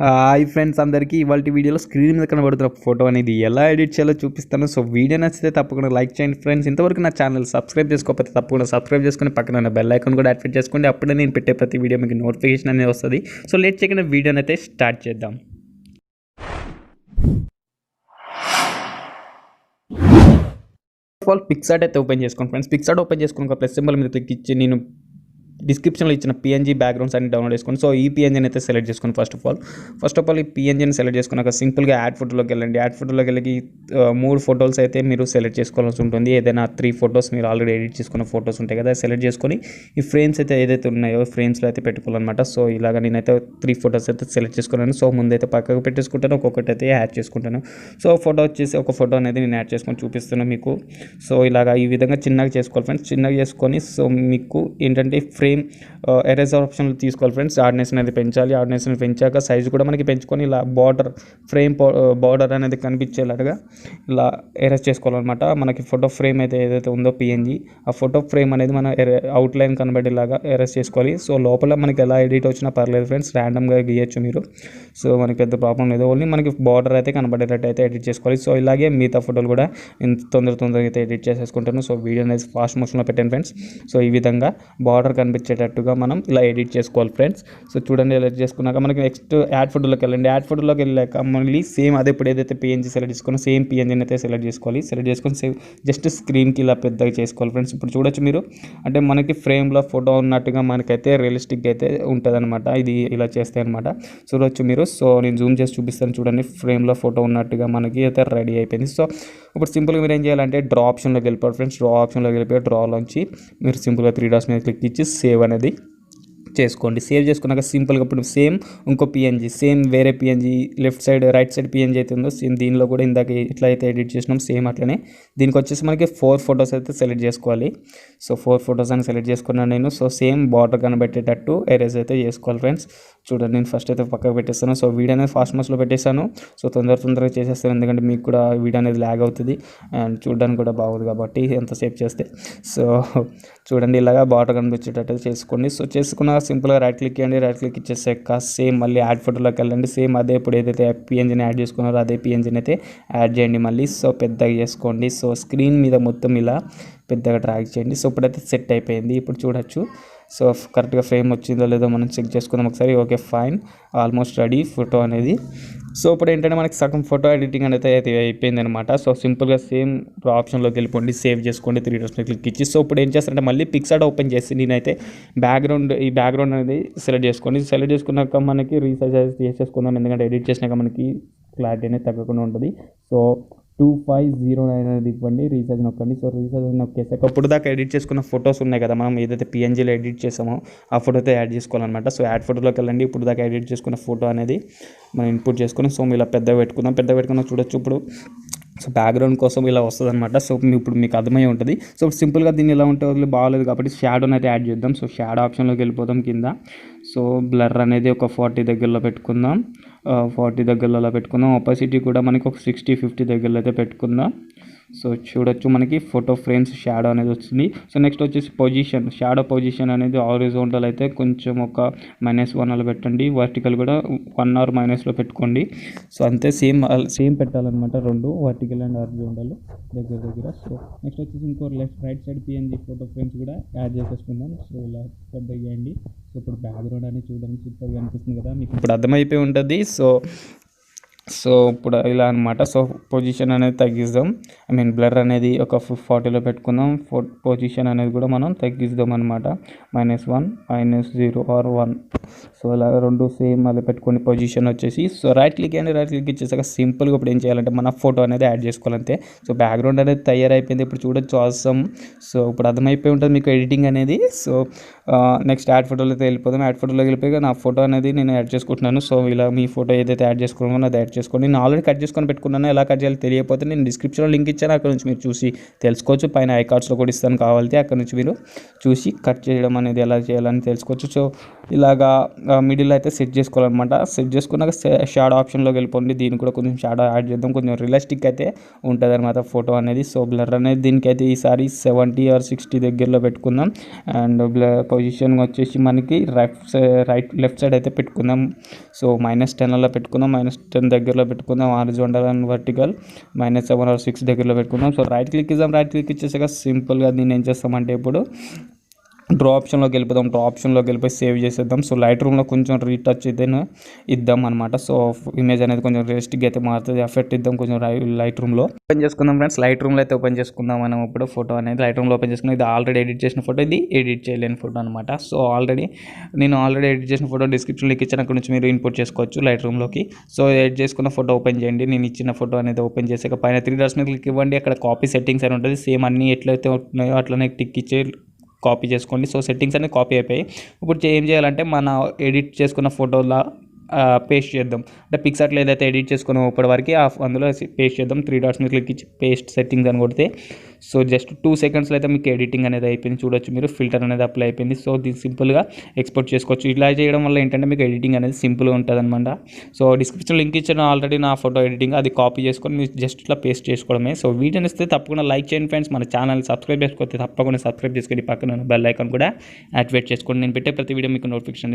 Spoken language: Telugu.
హాయ్ ఫ్రెండ్స్ అందరికీ ఇవాళ వీడియోలో స్క్రీన్ మీద కనబడుతున్న ఫోటో అనేది ఎలా ఎడిట్ చేయాలో చూపిస్తాను. సో వీడియో నచ్చితే తప్పకుండా లైక్ చేయండి ఫ్రెండ్స్. ఇంతవరకు నా ఛానల్ సబ్స్క్రైబ్ చేసుకోకపోతే తప్పకుండా సబ్స్క్రైబ్ చేసుకుని పక్కన ఉన్న బెల్ ఐకాన్ కూడా యాక్టివేట్ చేసుకోండి. అప్పుడే నేను పెట్టే ప్రతి వీడియో మీకు నోటిఫికేషన్ అనేది వస్తుంది. సో లేట్ చేయకుండా వీడియోని అయితే స్టార్ట్ చేద్దాం. ఫస్ట్ ఆఫ్ ఆల్ పిక్సార్ట్ అయితే ఓపెన్ చేసుకోండి ఫ్రెండ్స్. పిక్సార్ట్ ఓపెన్ చేసుకుని ప్లస్ సింబల్ మీద క్లిక్ ఇచ్చి నేను డిస్క్రిప్షన్లో ఇచ్చిన పిఎన్జీ బ్యాక్గ్రౌండ్స్ అన్ని డౌన్లోడ్ చేసుకోండి. సో ఈ పిఎన్జీని అయితే సెలెక్ట్ చేసుకోండి. ఫస్ట్ ఆఫ్ ఆల్ ఈ పిఎన్జీని సెలెక్ట్ చేసుకున్నాక సింపుల్గా యాడ్ ఫోటోలోకి వెళ్ళండి. యాడ్ ఫోటోలోకి వెళ్ళి 3 ఫొటోస్ అయితే మీరు సెలెక్ట్ చేసుకోవాల్సి ఉంటుంది. ఏదైనా 3 ఫొటోస్ మీరు ఆల్రెడీ ఎడిట్ చేసుకున్న ఫొటోస్ ఉంటాయి కదా, సెలెక్ట్ చేసుకొని ఈ ఫ్రేమ్స్ అయితే ఏదైతే ఉన్నాయో ఫ్రేమ్స్లో అయితే పెట్టుకోవాలన్నమాట. సో ఇలాగ నేనైతే 3 ఫొటోస్ అయితే సెలెక్ట్ చేసుకున్నాను. సో ముందైతే పక్కకు పెట్టేసుకుంటాను, ఒక్కొక్కటి అయితే యాడ్ చేసుకుంటాను. సో ఫోటో వచ్చేసి ఒక ఫోటో అనేది నేను యాడ్ చేసుకొని చూపిస్తున్నాను మీకు. సో ఇలాగ ఈ విధంగా చిన్నగా చేసుకోవాలి ఫ్రెండ్స్. చిన్నగా చేసుకొని సో మీకు ఏంటంటే ఫ్రేమ్ ఎరేజర్ ఆప్షన్లు తీసుకోవాలి ఫ్రెండ్స్. హార్డ్నెస్ అనేది పెంచాలి. హార్డ్నెస్ పెంచాక సైజు కూడా మనకి పెంచుకొని ఇలా ఫ్రేమ్ బార్డర్ అనేది కనిపించేలాగా ఇలా ఎరేజ్ చేసుకోవాలన్నమాట. మనకి ఫోటో ఫ్రేమ్ అయితే ఏదైతే ఉందో పిఎన్జీ, ఆ ఫోటో ఫ్రేమ్ అనేది మన అవుట్లైన్ కనబడేలాగా ఎరేజ్ చేసుకోవాలి. సో లోపల మనకి ఎలా ఎడిట్ వచ్చినా పర్లేదు ఫ్రెండ్స్, ర్యాండమ్గా గీయచ్చు మీరు. సో మనకి పెద్ద ప్రాబ్లం లేదు. ఓన్లీ మనకి బార్డర్ అయితే కనబడేటట్టు అయితే ఎడిట్ చేసుకోవాలి. సో ఇలాగే మిగతా ఫోటోలు కూడా నేను తొందరగా అయితే ఎడిట్ చేసేసుకుంటాను. సో వీడియో అనేది ఫాస్ట్ మోషన్లో పెట్టాను ఫ్రెండ్స్. సో ఈ విధంగా బార్డర్ కనిపించేటట్టుగా మనం ఇలా ఎడిట్ చేసుకోవాలి ఫ్రెండ్స్. సో చూడండి, ఎడిట్ చేసుకున్నాక మనకి నెక్స్ట్ యాడ్ ఫోటోలోకి వెళ్ళండి. యాడ్ ఫోటోలోకి వెళ్ళాక మళ్ళీ సేమ్ అదే ఇప్పుడు ఏదైతే పిఎన్జీ సెలెక్ట్ చేసుకున్నా సేమ్ పిఎన్జీని అయితే సెలెక్ట్ చేసుకోవాలి. సెలెక్ట్ చేసుకొని సేమ్ జస్ట్ స్క్రీన్కి ఇలా పెద్దగా చేసుకోవాలి ఫ్రెండ్స్. ఇప్పుడు చూడొచ్చు మీరు, అంటే మనకి ఫ్రేమ్లో ఫోటో ఉన్నట్టుగా మనకైతే రియలిస్టిక్గా అయితే ఉంటుంది అనమాట. ఇది ఇలా చేస్తే అనమాట చూడొచ్చు మీరు. సో నేను జూమ్ చేసి చూపిస్తాను చూడండి, ఫ్రేమ్లో ఫోటో ఉన్నట్టుగా మనకి అయితే రెడీ అయిపోయింది. సో ఇప్పుడు సింపుల్గా మీరు ఏం చేయాలంటే డ్రా ఆప్షన్లోకి వెళ్ళిపోవాలి ఫ్రెండ్స్. డ్రా ఆప్షన్లోకి వెళ్ళిపోయి డ్రాలోంచి మీరు సింపుల్గా 3 డాట్స్ మీద క్లిక్ ఇచ్చి సేవ్ అనేది చేసుకోండి. సేవ్ చేసుకున్నాక సింపుల్గా ఇప్పుడు సేమ్ ఇంకో పిఎన్జీ, సేమ్ వేరే PNG left side right side PNG అయితే ఉందో సేమ్ దీనిలో కూడా ఇందాక ఎట్లా అయితే ఎడిట్ చేసినాం సేమ్ అట్లనే దీనికి వచ్చేసి మనకి 4 ఫొటోస్ అయితే సెలెక్ట్ చేసుకోవాలి. సో 4 ఫొటోస్ అని సెలెక్ట్ చేసుకున్నాను నేను. సో సేమ్ బార్డర్ కనబెట్టేటట్టు ఎరేజ్ అయితే చేసుకోవాలి ఫ్రెండ్స్. చూడండి, నేను ఫస్ట్ అయితే పక్కకు పెట్టేస్తాను. సో వీడియో అనేది ఫాస్ట్ మోడ్లో పెట్టేస్తాను. సో తొందరగా చేసేస్తాను, ఎందుకంటే మీకు కూడా వీడియో అనేది ల్యాగ్ అవుతుంది అండ్ చూడడానికి కూడా బాగుంది కాబట్టి ఎంతసేపు చేస్తే. సో చూడండి, ఇలాగా బార్డర్ కనిపించేటట్టు చేసుకోండి. సో చేసుకున్న సింపుల్గా రైట్ క్లిక్ చేయండి. రైట్ క్లిక్ ఇచ్చేసాక సేమ్ మళ్ళీ యాడ్ ఫోటోలోకి వెళ్ళండి. సేమ్ అదే ఇప్పుడు ఏదైతే పిఎన్జీని యాడ్ చేసుకున్నారో అదే పిఎన్జీని అయితే యాడ్ చేయండి మళ్ళీ. సో పెద్దగా చేసుకోండి. సో స్క్రీన్ మీద మొత్తం ఇలా పెద్దగా డ్రాగ్ చేయండి. సో ఇప్పుడైతే సెట్ అయిపోయింది. ఇప్పుడు చూడొచ్చు. సో కరెక్ట్గా ఫ్రేమ్ వచ్చిందో లేదో మనం చెక్ చేసుకుందాం ఒకసారి. Okay, fine, almost ready photo అనేది. సో ఇప్పుడు ఏంటంటే మనకి సగం ఫోటో ఎడిటింగ్ అనేది అయితే అయిపోయింది అనమాట. సో సింపుల్గా సేమ్ ఆప్షన్లోకి వెళ్ళిపోండి, సేవ్ చేసుకోండి, 3 డాట్స్ మీద క్లిక్ ఇచ్చి. సో ఇప్పుడు ఏం చేస్తారంటే మళ్ళీ పిక్సార్ట్ ఓపెన్ చేసి నేనైతే ఈ బ్యాక్గ్రౌండ్ అనేది సెలెక్ట్ చేసుకోండి. సెలెక్ట్ చేసుకున్నాక మనకి రీసైజ్ చేసేసుకుందాం, ఎందుకంటే ఎడిట్ చేసినాక మనకి క్లారిటీ అనేది తగ్గకుండా ఉంటుంది. సో 2509 అనేది ఇవ్వండి, రీసైజ్ నొక్కండి. సో రీసైజ్ నొక్కేసాక ఇప్పుడు దాకా ఎడిట్ చేసుకున్న ఫొటోస్ ఉన్నాయి కదా, మనం ఏదైతే పిఎన్జీలో ఎడిట్ చేసామో ఆ ఫోటోతో యాడ్ చేసుకోవాలన్నమాట. సో యాడ్ ఫోటోలోకి వెళ్ళండి. ఇప్పుడు దాకా ఎడిట్ చేసుకున్న ఫోటో అనేది మనం ఇన్పుట్ చేసుకుని సో ఇలా పెద్దగా పెట్టుకున్నాం చూడొచ్చు. ఇప్పుడు సో బ్యాక్గ్రౌండ్ కోసం ఇలా వస్తుంది అనమాట. సో ఇప్పుడు మీకు అర్థమై ఉంటుంది. సో సింపుల్గా దీన్ని ఎలా ఉంటే బాగాలేదు కాబట్టి షాడోని అయితే యాడ్ చేద్దాం. సో షాడో ఆప్షన్లోకి వెళ్ళిపోతాం కింద. సో బ్లర్ అనేది ఒక 40 దగ్గరలో పెట్టుకుందాం. 40 దగ్గరలో అలా పెట్టుకుందాం. ఆపోసిటీ కూడా మనకి ఒక 60-50 దగ్గరలో అయితే పెట్టుకుందాం. సో చూడొచ్చు మనకి ఫోటో ఫ్రేమ్స్ షాడో అనేది వచ్చింది. సో నెక్స్ట్ వచ్చేసి పొజిషన్, షాడో పొజిషన్ అనేది హారిజాంటల్ అయితే కొంచెం ఒక -1 అలా పెట్టండి. వర్టికల్ కూడా 1 or -లో పెట్టుకోండి. సో అంతే, సేమ్ పెట్టాలన్నమాట, 2 వర్టికల్ అండ్ హారిజాంటల్ దగ్గర. సో నెక్స్ట్ వచ్చేసి ఇంకో right side PNG photo frames కూడా యాడ్ చేసేసుకుందాం. సో ఇలా పెద్ద చేయండి. సో ఇప్పుడు బ్యాక్గ్రౌండ్ అనేది చూడడానికి సూపర్గా అనిపిస్తుంది కదా, మీకు ఇప్పుడు అర్థమైపోయి ఉంటుంది. సో ఇప్పుడు ఇలా అనమాట. సో పొజిషన్ అనేది తగ్గిద్దాం, బ్లర్ అనేది ఒక 40లో పెట్టుకుందాం. పొజిషన్ అనేది కూడా మనం తగ్గిద్దాం అనమాట, -1, -0 or 1. సో ఇలా 2 సేమ్ అలా పెట్టుకొని పొజిషన్ వచ్చేసి సో రైట్ క్లిక్ ఇచ్చేసాక సింపుల్గా ఇప్పుడు ఏం చేయాలంటే మన ఫోటో అనేది యాడ్ చేసుకోవాలంతే. సో బ్యాక్గ్రౌండ్ అనేది తయారైపోయింది. ఇప్పుడు చూడొచ్చు, అవసరం. సో ఇప్పుడు అర్థమైపోయి ఉంటుంది మీకు ఎడిటింగ్ అనేది. సో నెక్స్ట్ యాడ్ ఫోటోలో అయితే వెళ్ళిపోదాం. యాడ్ ఫోటోలోకి వెళ్ళిపోయి నా ఫోటో అనేది నేను యాడ్ చేసుకుంటున్నాను. సో ఇలా మీ ఫోటో ఏదైతే యాడ్ చేసుకున్నామో అది యాడ్ చేసుకోండి. నేను ఆల్రెడీ కట్ చేసుకొని పెట్టుకున్నాను, ఎలా కట్ చేయాలో తెలియకపోతే నేను డిస్క్రిప్షన్లో లింక్ ఇచ్చాను, అక్కడ నుంచి మీరు చూసి తెలుసుకోవచ్చు. పైన ఐ కార్డ్స్లో కూడా ఇస్తాను, కావాలంటే అక్కడ నుంచి మీరు చూసి కట్ చేయడం అనేది ఎలా చేయాలని తెలుసుకోవచ్చు. సో ఇలాగా మిడిల్ అయితే సెట్ చేసుకోవాలన్నమాట. సెట్ చేసుకున్నాక షాడో ఆప్షన్లోకి వెళ్ళిపోండి. దీనికి కూడా కొంచెం షాడో యాడ్ చేద్దాం, కొంచెం రియలిస్టిక్ అయితే ఉంటుంది అనమాట ఫోటో అనేది. సో బ్లర్ అనేది దీనికైతే ఈసారి 70 or 60 దగ్గరలో పెట్టుకుందాం. అండ్ పొజిషన్ వచ్చేసి మనకి లెఫ్ట్ సైడ్ అయితే పెట్టుకుందాం. సో -10 అలా పెట్టుకుందాం, -10 దగ్గరలో పెట్టుకుందాం. హారిజాంటల్ అండ్ వర్టికల్ -7 or 6 దగ్గరలో పెట్టుకుందాం. సో రైట్ క్లిక్ ఇచ్చేసాక సింపుల్గా దీన్ని ఏం చేస్తామంటే ఇప్పుడు డ్రా ఆప్షన్లోకి వెళ్ళిపోయి సేవ్ చేసేద్దాం. సో లైట్ రూమ్లో కొంచెం రీటచ్ అయితే ఇద్దాం అనమాట. సో ఇమేజ్ అనేది కొంచెం రియలిస్టిక్ అయితే మారుతుంది. ఎఫెక్ట్ ఇద్దాం కొంచెం లైట్ రూమ్లో. ఓపెన్ చేసుకుందాం ఫ్రెండ్స్, లైట్ రూమ్లో అయితే ఓపెన్ చేసుకుందాం మనం ఇప్పుడు ఫోటో అనేది. లైట్ రూమ్లో ఓపెన్ చేసుకున్నాం. ఇది ఆల్రెడీ ఎడిట్ చేసిన ఫోటో, ఇది ఎడిట్ చేయలేని ఫోటో అనమాట. సో నేను ఆల్రెడీ ఎడిట్ చేసిన ఫోటో డిస్క్రిప్షన్లో ఇచ్చాను, అక్కడ నుంచి మీరు ఇన్పుట్ చేసుకోవచ్చు లైట్ రూమ్లోకి. సో ఎడిట్ చేసుకున్న ఫోటో ఓపెన్ చేయండి. నేను ఇచ్చిన ఫోటో అనేది ఓపెన్ చేసాక పైన 3 డాట్స్ మీద క్లిక్ ఇవ్వండి. అక్కడ కాపీ సెట్టింగ్స్ అని ఉంటుంది. సేమ్ అన్నీ ఎట్లయితే ఉన్నాయో అట్లనే టిక్ ఇచ్చే కాపీ చేసుకోండి. సో సెట్టింగ్స్ అన్నీ కాపీ అయిపోయి ఇప్పుడు ఏం చేయాలంటే మన ఎడిట్ చేసుకున్న ఫోటోలా పేస్ట్ చేద్దాం. అంటే పిక్సార్ట్లో ఏదైతే ఎడిట్ చేసుకున్నామో ఇప్పటి వరకు అందులో పేస్ట్ చేద్దాం. 3 డాట్స్ మీద క్లిక్ ఇచ్చి పేస్ట్ సెట్టింగ్స్ అని కొడితే సో జస్ట్ 2 సెకండ్స్లో అయితే మీకు ఎడిటింగ్ అనేది అయిపోయింది. చూడొచ్చు మీరు, ఫిల్టర్ అనేది అప్లై అయిపోయింది. సో దీన్ని సింపుల్గా ఎక్స్పోర్ట్ చేసుకోవచ్చు. ఇలా చేయడం వల్ల ఏంటంటే మీకు ఎడిటింగ్ అనేది సింపుల్గా ఉంటుంది అనమాట. సో డిస్క్రిప్షన్ లింక్ ఇచ్చిన ఆల్రెడీ నా ఫోటో ఎడిటింగ్, అది కాపీ చేసుకొని మీరు జస్ట్ ఇట్లా పేస్ట్ చేసుకోవడమే. సో వీడియోని ఇస్తే తప్పకుండా లైక్ చేయండి ఫ్రెండ్స్. మన ఛానల్ సబ్స్క్రైబ్ చేసుకోవచ్చు, తప్పకుండా సబ్స్క్రైబ్ చేసుకొని పక్కన బెల్ ఐకాన్ కూడా యాక్టివేట్ చేసుకోండి. నేను పెట్టే ప్రతి వీడియో మీకు నోటిఫికేషన్